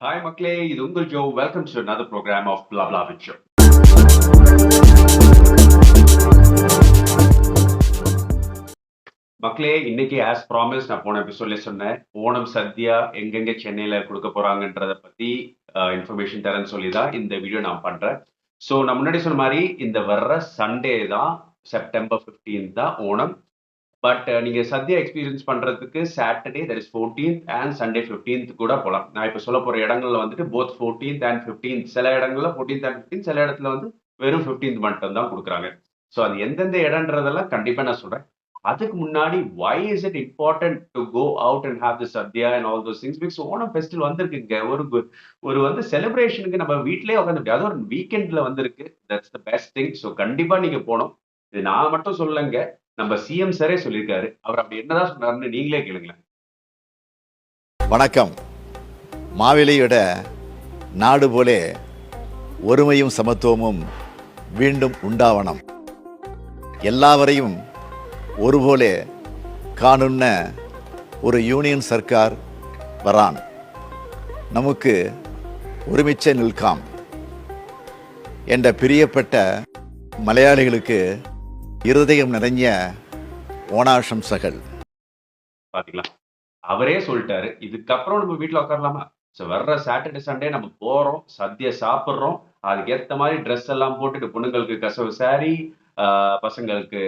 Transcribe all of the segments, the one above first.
Hi மக்களே, இது உங்கள் Joe. Welcome to another program of Blah Blah with Joe. மக்களே, இன்னைக்கு ஆஸ் ப்ராமிஸ் நான் போன எபிசோட்ல சொன்னேன். ஓணம் சத்யா எங்கெங்க சென்னையில கொடுக்க போறாங்கன்றத பத்தி இன்ஃபர்மேஷன் தரேன்னு சொல்லி தான் இந்த வீடியோ நான் பண்றேன். ஸோ நான் முன்னாடி சொன்ன மாதிரி இந்த வர்ற சண்டே தான் செப்டம்பர் 15 தான் ஓணம். பட் நீங்க சத்யா எக்ஸ்பீரியன்ஸ் பண்றதுக்கு Saturday that is 14th and Sunday 15th கூட போகலாம். நான் இப்போ சொல்ல போற இடங்கள்ல வந்துட்டு போத் 14th அண்ட் 15th, சில இடங்கள்ல 14th அண்ட் 15th, சில இடத்துல வந்து வெறும் 15th மட்டும் தான் கொடுக்குறாங்க. ஸோ அது எந்தெந்த இடம்ன்றதெல்லாம் கண்டிப்பா நான் சொல்றேன். அதுக்கு முன்னாடி why is it important to go out and have the Sathya and all those things? Because Onam festival வந்திருக்குங்க. ஒரு வந்து செலிப்ரேஷனுக்கு நம்ம வீட்லயே உட்காந்து அது ஒரு வீக்கெண்ட்ல வந்திருக்கு. That's the best thing. So கண்டிப்பா நீங்க போகணும். இது நான் மட்டும் சொல்லலைங்க, நம்ம சிஎம் சாரே சொல்லியிருக்காரு. அவர் அப்படி என்னதான் சொன்னாருன்னு நீங்களே கேளுங்களேன். வணக்கம். மாவிலையோட நாடு போலே ஒருமையும் சமத்துவமும் மீண்டும் உண்டாவனம், எல்லாவரையும் ஒருபோலே காணுன்ன ஒரு யூனியன் சர்க்கார் வரான், நமக்கு ஒருமிச்ச நில்காம் என்ற பிரியப்பட்ட மலையாளிகளுக்கு இருதயம் நிறைஞ்ச ஓணாசம்சகள். பாத்தீங்களா, அவரே சொல்லிட்டாரு. இதுக்கப்புறம் நம்ம வீட்டுல உட்காரலாமா? ஸோ வர்ற சாட்டர்டே சண்டே நம்ம போறோம், சத்யா சாப்பிட்றோம், அதுக்கேற்ற மாதிரி ட்ரெஸ் எல்லாம் போட்டுட்டு, பொண்ணுங்களுக்கு கசவு சாரி, பசங்களுக்கு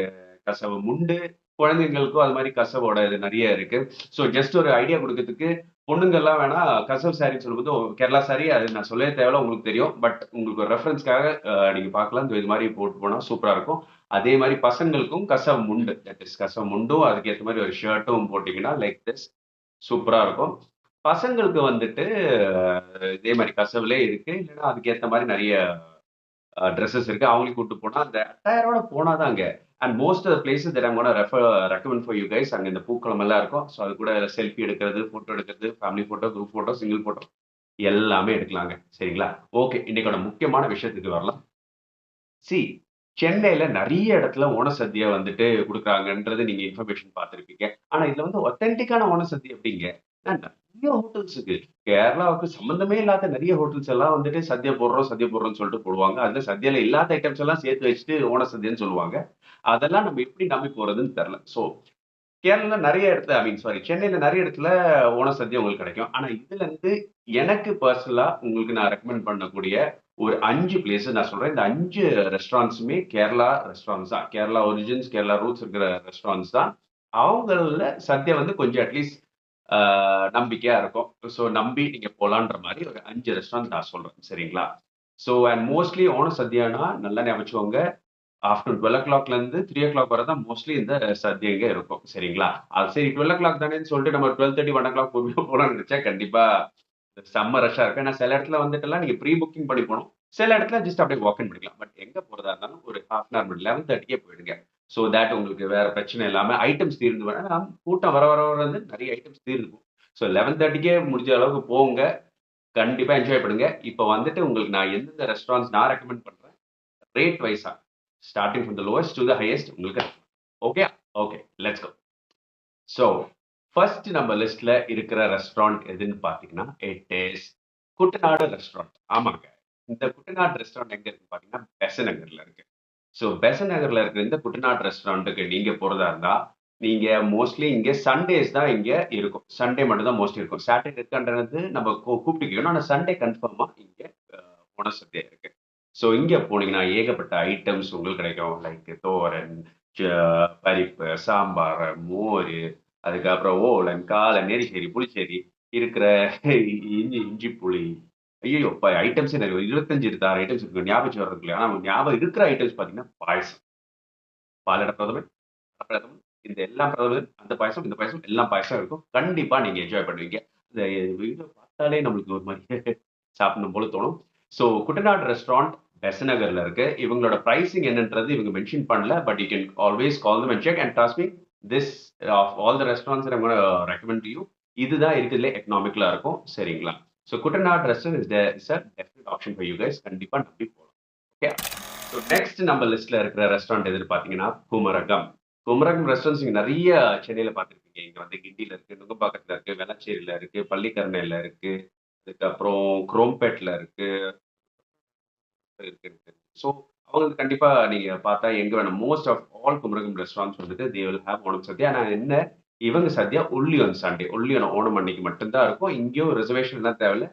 கசவு முண்டு, குழந்தைங்களுக்கும் அது மாதிரி கசவோட இது நிறைய இருக்கு. ஸோ ஜஸ்ட் ஒரு ஐடியா கொடுக்கறதுக்கு, பொண்ணுங்கள்லாம் வேணா கசவு சாரின்னு சொல்லும்போது கேரளா சாரி, அது நான் சொல்லவே தேவையில்ல, உங்களுக்கு தெரியும். பட் உங்களுக்கு ஒரு ரெஃபரன்ஸ்க்காக நீங்க பார்க்கலாம். இது மாதிரி போட்டு போனா சூப்பரா இருக்கும். அதே மாதிரி பசங்களுக்கும் கசவு முண்டு, தட் இஸ் கசவு முண்டும் அதுக்கேற்ற மாதிரி ஒரு ஷர்ட்டும் போட்டிங்கன்னா லைக் திஸ் சூப்பரா இருக்கும். பசங்களுக்கு வந்துட்டு இதே மாதிரி கசவுலே இருக்கு, இல்லைன்னா அதுக்கேற்ற மாதிரி நிறைய ட்ரெஸ்ஸஸ் இருக்கு. அவங்களுக்கு கூட்டு போனா அந்த அட்டாயரோட போனாதாங்க. And most of places that I'm gonna recommend for you guys. அங்க இந்த பூக்களம் எல்லாம் இருக்கும். ஸோ அது கூட செல்ஃபி எடுக்கிறது, போட்டோ எடுக்கிறது, family photo, group photo, single photo எல்லாமே எடுக்கலாங்க. சரிங்களா? ஓகே, இன்னைக்கோட முக்கியமான விஷயத்துக்கு வரலாம். சி, சென்னையில நிறைய இடத்துல ஓண சத்யா வந்துட்டு குடுக்குறாங்கன்றது நீங்க இன்ஃபர்மேஷன் பார்த்திருப்பீங்க. ஆனா இதுல வந்து ஒத்தென்டிக்கான ஓண சத்யா எப்படிங்க? நிறைய ஹோட்டல்ஸ் இருக்கு. கேரளாவுக்கு சம்மந்தமே இல்லாத நிறைய ஹோட்டல்ஸ் எல்லாம் வந்துட்டு சத்யா போடுறோம், சத்யா போடுறோம்னு சொல்லிட்டு போடுவாங்க. அதுல சத்யால இல்லாத ஐட்டம்ஸ் எல்லாம் சேர்த்து வச்சுட்டு ஓண சத்யான்னு சொல்லுவாங்க. அதெல்லாம் நம்ம எப்படி நம்பி போறதுன்னு தெரியல. ஸோ கேரளால நிறைய இடத்துல, ஐ மீன் சாரி, சென்னையில நிறைய இடத்துல ஓண சத்யா உங்களுக்கு கிடைக்கும். ஆனா இதுல இருந்து எனக்கு பர்சனலா உங்களுக்கு நான் ரெக்கமெண்ட் பண்ணக்கூடிய ஒரு 5 பிளேஸஸ் நான் சொல்றேன். இந்த 5 ரெஸ்டாரண்ட்ஸுமே கேரளா ரெஸ்டாரண்ட்ஸ் தான். கேரளா ஒரிஜின்ஸ், கேரளா ரூட்ஸ் இருக்கிற ரெஸ்டாரண்ட்ஸ் தான். அவங்கள சத்யா வந்து கொஞ்சம் அட்லீஸ்ட் நம்பிக்கையா இருக்கும். ஸோ நம்பி நீங்க போலான்ற மாதிரி ஒரு 5 ரெஸ்டாரண்ட் நான் சொல்றேன். சரிங்களா? ஸோ அண்ட் மோஸ்ட்லி ஓண சத்யானா நல்லா ஞாபகம் வச்சுக்கோங்க, ஆஃப்டர்நூன் 12 இருந்து 3 வரை தான் மோஸ்ட்லி இந்த சத்யா இங்க இருக்கும். சரிங்களா? அது சரி 12 தானேன்னு சொல்லிட்டு நம்ம 12:30 1 பொறுமையா போலாம்னு நினைச்சா கண்டிப்பா செம்ம ரஷ்ஷா இருக்கும். ஏன்னா சில இடத்துல வந்துட்டுலாம் நீங்க ப்ரீ புக்கிங் பண்ணி போகணும். சில இடத்துல ஜஸ்ட் அப்படியே வாக் இன் பண்ணிக்கலாம். பட் எங்க போறதா இருந்தாலும் ஒரு ஹாஃப் அன் ஹவர் 11:30க்கே போயிடுங்க. ஸோ தட் உங்களுக்கு வேற பிரச்சனை இல்லாம ஐட்டம்ஸ் தீர்ந்து வர, ஏன்னா கூட்டம் வர வர வர வந்து நிறைய ஐட்டம்ஸ் தீர்ந்துக்கும். ஸோ 11:30க்கே முடிஞ்ச அளவுக்கு போங்க. கண்டிப்பா என்ஜாய் பண்ணுங்க. இப்போ வந்துட்டு உங்களுக்கு நான் எந்தெந்த ரெஸ்டாரண்ட்ஸ் நான் ரெக்கமெண்ட் பண்றேன், ரேட் வைஸா starting from the lowest to the highest உங்களுக்கு. Okay okay, let's go. So first நம்ம லிஸ்ட்ல இருக்கிற ரெஸ்டாரண்ட் எதுன்னு பார்த்தீங்கன்னா, இட் இஸ் குட்டநாடு ரெஸ்டாரண்ட். ஆமாங்க, இந்த குட்டநாடு ரெஸ்டாரண்ட் எங்க இருக்கு பார்த்தீங்கன்னா, பெசன்ட் நகர்ல இருக்கு. ஸோ பெசன்ட் நகர்ல இருக்கிற இந்த குட்டநாடு ரெஸ்டாரண்ட்டுக்கு நீங்க போறதா இருந்தா, நீங்க மோஸ்ட்லி இங்க சண்டேஸ் தான் இங்க இருக்கும். சண்டே மட்டும் தான் மோஸ்ட்லி இருக்கும். சாட்டர்டே இருக்கான்றது நம்ம கூப்பிட்டுக்கணும். ஆனா சண்டே கன்ஃபார்மா இங்க ஓண சத்யா இருக்கு. ஸோ இங்க போனீங்கன்னா ஏகப்பட்ட ஐட்டம்ஸ் உங்களுக்கு கிடைக்கும். லைக் தோரன், பரிப்பு, சாம்பார், மோர், அதுக்கப்புறம் ஓலன், காளான், நெரிசேரி, புளிச்சேரி இருக்கிற இஞ்சி புளி, ஐயோ ஐட்டம்ஸே நிறைய 25 26 ஐட்டம்ஸ் இருக்கு. ஞாபகம் வர்றது இல்லையா? ஆனா ஞாபகம் இருக்கிற ஐட்டம்ஸ் பார்த்தீங்கன்னா, பாயசம், பாலடை பிரதமன், பிரதமன், இந்த எல்லா பிரதமன், அந்த பாயசம், இந்த பாயசம், எல்லா பாயசம் இருக்கும். கண்டிப்பா நீங்க என்ஜாய் பண்ணுவீங்க. இந்த வீடியோ பார்த்தாலே நம்மளுக்கு ஒரு மாதிரி சாப்பிடணும் போல தோணும். ஸோ குட்டநாடு ரெஸ்டாரண்ட் பெசன்ட் நகர்ல இருக்கு. இவங்களோட பிரைசிங் என்னன்றது இவங்க மென்ஷன் பண்ணல. But you can always call them and check and trust me, this of all the restaurants I'm gonna recommend to you, இதுதான் இருக்குதுல எக்கனாமிக்கலா இருக்கும். சரிங்களா? So Kuttanad restaurant is a definite option for you guys. கண்டிப்பா நம்பி போகலாம். Okay. So next நம்ம லிஸ்ட்ல இருக்கிற ரெஸ்டாரண்ட் எதுன்னு பார்த்தீங்கன்னா, குமரகம். குமரகம் ரெஸ்டாரண்ட்ஸ் இங்க நிறைய சென்னையில பார்த்துருப்பீங்க. இங்க வந்து கிண்டியில இருக்கு, நுங்கம்பாக்கத்துல இருக்கு, வேளச்சேரியில இருக்கு, பள்ளிக்கரணையில இருக்கு, அதுக்கப்புறம் குரோம்பேட்ல இருக்கு இருக்கு. ஸோ அவங்களுக்கு கண்டிப்பா நீங்க பார்த்தா எங்க வேணும் most of all Kumarakom restaurants வந்துட்டு they will have Onam sadya. ஆனா என்ன இவங்க sadya only on Sunday only on Onam அன்னைக்கு மட்டும்தான் இருக்கும். இங்கேயும் ரிசர்வேஷன் எல்லாம் தேவையில்ல.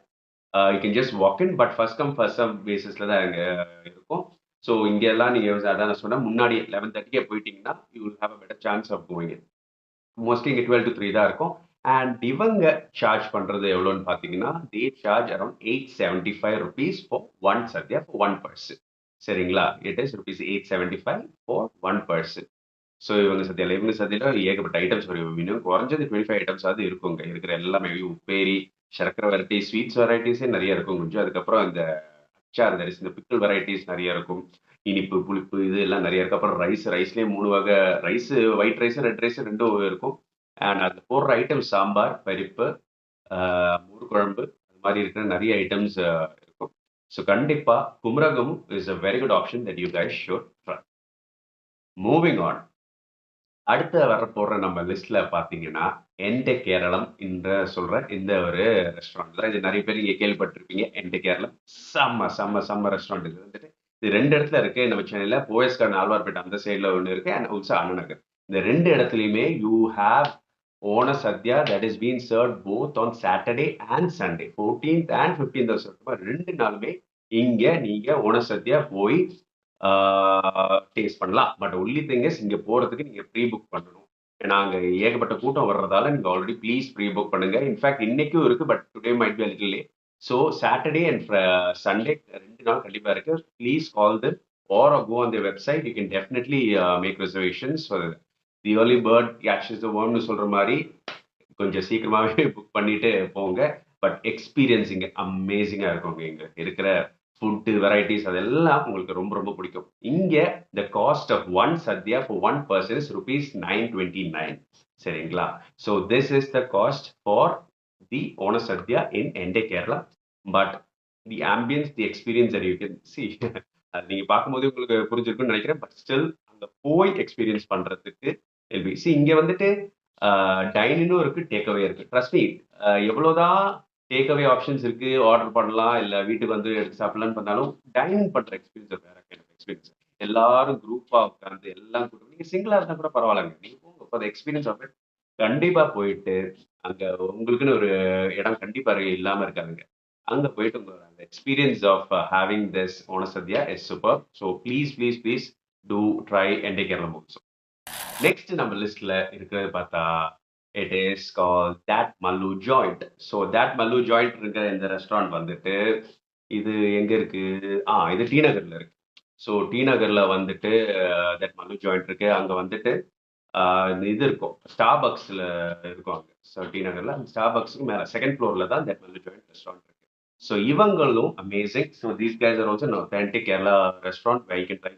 You can just walk in but first come first serve பேசிஸ்ல தான் அங்க இருக்கும். ஸோ இங்க எல்லாம் நீங்க அதான் நான் சொன்னேன் முன்னாடி 11:30 போயிட்டீங்கன்னா you will have a better chance of going. Mostly இங்கே 12 to 3 தான் இருக்கும். அண்ட் இவங்க சார்ஜ் பண்றது எவ்வளோன்னு பார்த்தீங்கன்னா they charge around ₹875 for one sadya for one person. சரிங்களா? It is ₹875 for one person. So இவங்க சத்யால ஏகப்பட்ட ஐட்டம்ஸ் வரும். மினிமம் குறைஞ்சது 25 ஐட்டம்ஸ் ஆகுது இருக்குங்க. இருக்கிற எல்லாமே உப்பேரி சர்க்கரை வெரைட்டி ஸ்வீட்ஸ் வெரைட்டிஸே நிறைய இருக்கும் கொஞ்சம். அதுக்கப்புறம் இந்த அச்சார் தரிசி இந்த பிக்கிள் வெரைட்டிஸ் நிறைய இருக்கும். இனிப்பு புளிப்பு இது எல்லாம் நிறைய இருக்கு. அப்புறம் ரைஸ்லேயே 3 வகை rice, white rice red rice ரெண்டும் இருக்கும். அண்ட் அதில் போடுற ஐட்டம் சாம்பார் பருப்பு மோர் குழம்பு அது மாதிரி இருக்கிற நிறைய ஐட்டம்ஸ் இருக்கும். ஸோ கண்டிப்பா Kumarakom is a very good option that you guys should try. Moving on, அடுத்த வர போடுற நம்ம லிஸ்ட்ல பாத்தீங்கன்னா என்டே கேரளம் என்ற சொல்ற இந்த ஒரு ரெஸ்டாரண்ட் தான். இது நிறைய பேர் நீங்க கேள்விப்பட்டிருப்பீங்க. என்டே கேரளம் செம்ம செம்ம செம்ம ரெஸ்டாரண்ட். இது வந்துட்டு இது 2 இடத்துல இருக்கு நம்ம சென்னையில. போயஸ்கார்டன் ஆழ்வார்பேட்டை அந்த சைட்ல ஒன்று இருக்கு அண்ட் ஆல்சோ அண்ணா நகர். இந்த 2 இடத்துலையுமே you have Ona sadya that is been serve both on Saturday and Sunday 14th and 15th September 2 நாளுமே இங்க நீங்க ஓண சத்யா போய் டேஸ்ட் பண்ணலாம். பட் ஒன்லி திங் இஸ் இங்க போறதுக்கு நீங்க ப்ரீ புக் பண்ணணும். ஏன்னா அங்க ஏகப்பட்ட கூட்டம் வர்றதால நீங்க ஆல்ரெடி ப்ளீஸ் ப்ரீ புக் பண்ணுங்க. இன்ஃபேக்ட் இன்னைக்கும் இருக்கு but today might be little late. So Saturday and Sunday 2 நாள் கண்டிப்பா இருக்கு. Please call them or go on the website. You can definitely make reservations. The early bird catches the வேர்ம்னு சொல்ற மாதிரி கொஞ்சம் சீக்கிரமாவே புக் பண்ணிட்டு போங்க. பட் எக்ஸ்பீரியன்ஸ் இங்க அமேசிங்கா இருக்குங்க. இங்க இருக்கிற ஃபுட்டு வெரைட்டிஸ் அதெல்லாம் உங்களுக்கு ரொம்ப ரொம்ப பிடிக்கும். இங்க the cost of one sadya for one person is ₹929. சரிங்களா? So this is the cost for the Ona sadya in Ente Kerala. But the ambience the experience you can see அது நீங்க பார்க்கும்போது உங்களுக்கு புரிஞ்சிருக்குன்னு நினைக்கிறேன். பட் ஸ்டில் அங்க போய் எக்ஸ்பீரியன்ஸ் பண்றதுக்கு எல்பி சி இங்க வந்துட்டு டைனினும் இருக்கு டேக்அவே இருக்கு. ட்ரஸ்ட் மீ எவ்வளவுதான் டேக்அவே ஆப்ஷன்ஸ் இருக்கு ஆர்டர் பண்ணலாம் இல்ல வீட்டுக்கு வந்து எடுத்து சாப்பிடலாம்னு பண்ணாலும் டைனிங் பண்ற எக்ஸ்பீரியன்ஸ் வேற எக்ஸ்பீரியன்ஸ். எல்லாரும் குரூப்பா உட்காந்து எல்லாம் நீங்க சிங்கிளா இருந்தா கூட பரவாயில்லங்க. நீங்க போங்க ஃபார் எக்ஸ்பீரியன்ஸ் ஆஃப் இட். கண்டிப்பா போயிட்டு அங்க உங்களுக்குன்னு ஒரு இடம் கண்டிப்பா இல்லாம இருக்காதுங்க. அங்க போயிட்டு உங்க அந்த experience of having this Ona sadya is super. So please please please do try Ente Keralam also. Next நம்ம லிஸ்ட்ல இருக்கிறது பார்த்தா it is call that Mallu joint. So that Mallu joint இருக்கிற இந்த ரெஸ்டாரண்ட் வந்துட்டு இது எங்க இருக்கு? இது டி நகர்ல இருக்கு. ஸோ டி நகர்ல வந்துட்டு தட் மல்லு ஜாயிண்ட் இருக்கு. அங்க வந்துட்டு இது இருக்கும் ஸ்டார்பக்ஸ்ல இருக்கும் அங்க. ஸோ டி நகர்ல ஸ்டார்பக்ஸ்க்கு மேல செகண்ட் ஃப்ளோர்ல தான் தட் மல்லு ஜாயிண்ட் ரெஸ்டாரண்ட் இருக்கு. ஸோ இவங்களும் amazing. So these guys are also authentic Kerala restaurant where you can try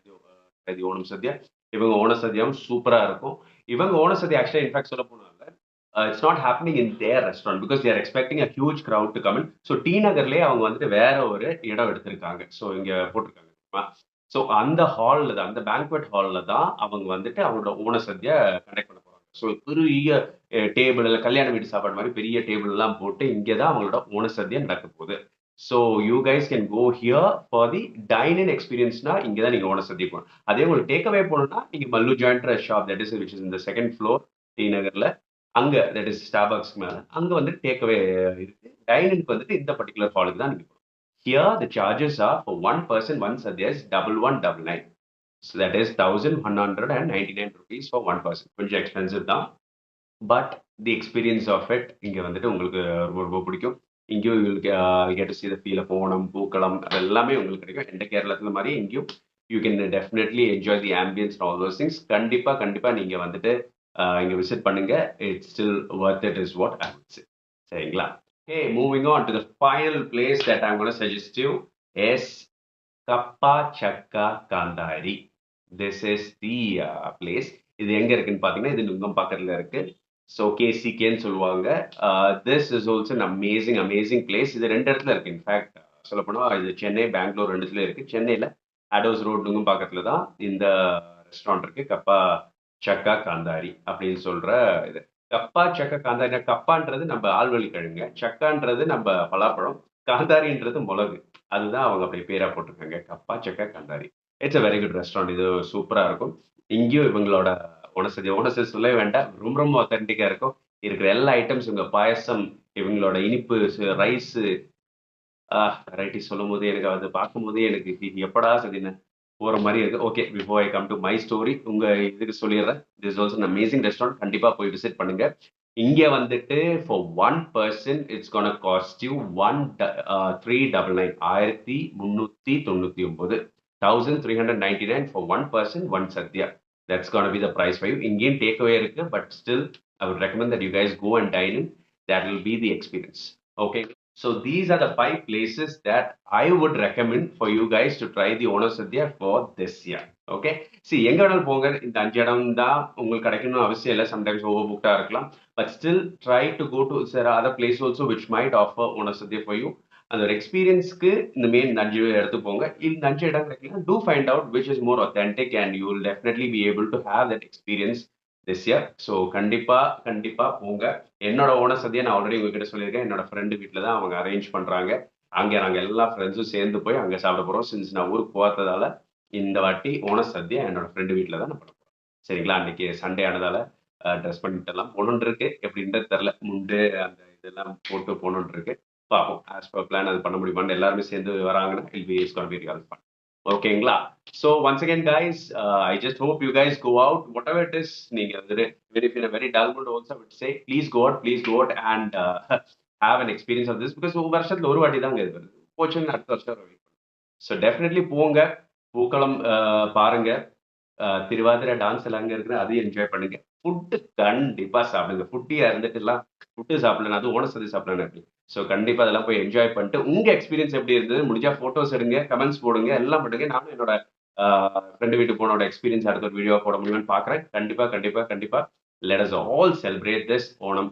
the Onam Sathya. இவங்க ஓண சத்யாவும் சூப்பரா இருக்கும். இவங்க ஓண சத்யா ஆக்சுவலா இன்ஃபேக்ட் சொல்ல போனால it's not happening in their restaurant because they're expecting a huge crowd to come in. So டி நகர்லயே அவங்க வந்துட்டு வேற ஒரு இடம் எடுத்திருக்காங்க. ஸோ இங்க போட்டிருக்காங்க. ஸோ அந்த ஹால்ல தான் அந்த பேங்க்வெட் ஹால்ல தான் அவங்க வந்துட்டு அவங்களோட ஓண சத்யா கண்டக்ட் பண்ண போறாங்க. ஸோ பெரிய டேபிள் கல்யாண வீட்டு சாப்பாடு மாதிரி பெரிய டேபிள் எல்லாம் போட்டு இங்கே தான் அவங்களோட ஓண சத்யா நடக்க போகுது. So you guys can go here for the dine in எக்ஸ்பீரியன்ஸ்னா இங்கே தான் நீங்கள் ஓண சத்யா போகணும். அதே உங்களுக்கு டேக் அவே போகணும்னா நீங்கள் மல்லு joint shop that is which is இந்த செகண்ட் ஃப்ளோர் டி நகர்ல அங்க தட் இஸ் ஸ்டார்பக்ஸ் மேல அங்க வந்து டேக் அவே இருக்கு. டைனுக்கு வந்துட்டு இந்த பர்டிகுலர் ஹாலுக்கு தான் நீங்க போகணும். Here the charges are for one person one sadhya is 1199. So that is 1199 rupees for one person. கொஞ்சம் எக்ஸ்பென்சிவ் தான். But the experience of it இங்க வந்துட்டு உங்களுக்கு ரொம்ப ரொம்ப பிடிக்கும். இங்கேயும் உங்களுக்கு get to see the feel of Onam பூக்களம் அது எல்லாமே உங்களுக்கு கிடைக்கும். எந்த கேரளத்துல மாதிரி இங்கேயும் you can definitely enjoy the ambience all those things. கண்டிப்பா கண்டிப்பா நீங்க வந்துட்டு இங்க விசிட் பண்ணுங்க. It's still worth it is what I would say. சரிங்களா? Okay, moving on to the final place that I'm going to suggest you is Kappa Chakka Kandari. This is the place. இது எங்க இருக்குன்னு பாத்தீங்கன்னா இது நுங்கம் பக்கத்துல இருக்கு. So கேசிகேன்னு சொல்லுவாங்க. This is also an amazing place. இது 2 இடத்துல இருக்கு. இன்ஃபேக்ட் சொல்ல போனா இது சென்னை பெங்களூர் 2 இடத்துல இருக்கு. சென்னையில அடோஸ் ரோட் நுங்கம் பக்கத்துல தான் இந்த ரெஸ்டாரண்ட் இருக்கு. கப்பா சக்கா காந்தாரி அப்படின்னு சொல்ற இது. கப்பா, சக்க, காந்தாரி. கப்பான்றது நம்ம ஆள்வழி கிழங்குங்க. சக்கான்றது நம்ம பலாப்பழம். காந்தாரின்றது மிளகு. அதுதான் அவங்க அப்படி பேரா போட்டிருக்காங்க. கப்பா, சக்க, Gandhari. It's a very good restaurant. இது சூப்பரா இருக்கும். இங்கேயும் இவங்களோட உணசதி உணசதி சொல்லவே வேண்டாம். ரொம்ப ரொம்ப ஒத்தென்டிக்கா இருக்கும். இருக்கிற எல்லா ஐட்டம்ஸ் இவங்க பாயசம், இவங்களோட இனிப்பு, ரைஸ், வெரைட்டி சொல்லும்போது எனக்கு அது பார்க்கும்போதே எனக்கு எப்படா சதின்னு போற மாதிரி இருக்கு. Okay, before I come to my story, உங்க இதுக்கு சொல்லிடுறேன். This also an amazing restaurant. கண்டிப்பா போய் விசிட் பண்ணுங்க. இங்க வந்துட்டு for one person it's gonna cost you 1399 1399 for one person one Sadhya. That's gonna be the price for you. இங்கேயும் take away இருக்கு, but still I would recommend that you guys go and dine in. That will be the experience. Okay. So these are the 5 places that I would recommend for you guys to try the Onam Sadhya for this year. Okay. See, எங்க வேணாலும் போங்க. இந்த 5 இடம் தான் உங்களுக்கு கிடைக்கணும்னு அவசியம் இல்லை. சம்டைம்ஸ் ஓவர் புக்டா இருக்கலாம். But still try to go to other place also which might offer Onam Sadhya for you. அந்த ஒரு எக்ஸ்பீரியன்ஸ்க்கு இந்த மெயின் 5 இடத்து போங்க. இந்த 5 இடம் கிடைக்கலாம். Do find out which is more authentic and you will definitely be able to have that experience this year. So கண்டிப்பா போங்க. என்னோட ஓனர் சதியை நான் ஆல்ரெடி உங்ககிட்ட சொல்லியிருக்கேன். என்னோட ஃப்ரெண்டு வீட்டில் தான் அவங்க அரேஞ்ச் பண்றாங்க. அங்கே நாங்கள் எல்லா ஃப்ரெண்ட்ஸும் சேர்ந்து போய் அங்கே சாப்பிட போறோம். சின்ஸ் நான் ஊருக்கு போகாததால இந்த வாட்டி ஓனர் சத்யா என்னோட ஃப்ரெண்டு வீட்டில் தான் நான் பண்ண போறோம். சரிங்களா? அன்னைக்கு சண்டே ஆனதால ட்ரெஸ் பண்ணிட்டு எல்லாம் போகணுன்னு இருக்கு. எப்படின்றது தெரில. முண்டு அந்த இதெல்லாம் போட்டு போகணுன்னு இருக்கு. பார்ப்போம். ஆஸ் பர் பிளான் அது பண்ண முடியுமான்னு எல்லாருமே சேர்ந்து வராங்கன்னா it's gonna be real fun. ஓகேங்களா? So once again guys, I just hope you guys go out whatever it is. நீங்க வந்துட்டு வெரி டல் மூட் ஆல்சோ விட் சே please go out and have an experience of this. Because வருஷத்துல ஒரு வாட்டி தாங்க இது வருது. போச்சுன்னு அடுத்த வருஷம் வெயிட் பண்ணுங்க. ஸோ டெஃபினெட்லி போங்க, பூக்களம் பாருங்க, திருவாதிரை டான்ஸ் எல்லாம் அங்கே இருக்குது, அதையும் என்ஜாய் பண்ணுங்க. ஃபுட்டு கண்டிப்பா சாப்பிடுங்க. ஃபுட்டியா இருந்துட்டுலாம் ஃபுட்டு சாப்பிடலாம், அது ஓன சதி சாப்பிடலாம் எப்படி. ஸோ கண்டிப்பா அதெல்லாம் போய் என்ஜாய் பண்ணிட்டு உங்க எக்ஸ்பீரியன்ஸ் எப்படி இருந்தது முடிஞ்சா போட்டோஸ் எடுங்க, கமெண்ட்ஸ் போடுங்க, எல்லாம் பண்ணுங்க. நானும் என்னோட ஃப்ரெண்டு வீட்டு போனோட எக்ஸ்பீரியன்ஸ் அடுத்த ஒரு வீடியோ போட முடியும்னு பார்க்குறேன். கண்டிப்பா let us all celebrate this Onam.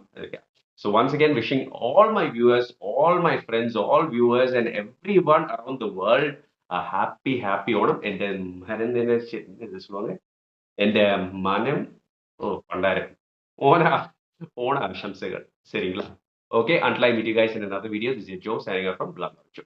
So once again, wishing all my viewers, all my friends, all viewers and everyone around the world a happy Onam. എന്റെ മനം പണ്ടാരം ഓണ ആശംസകൾ. சரிங்களா? Okay, until I meet you guys in another video, this is Joe signing off from Blabberjo.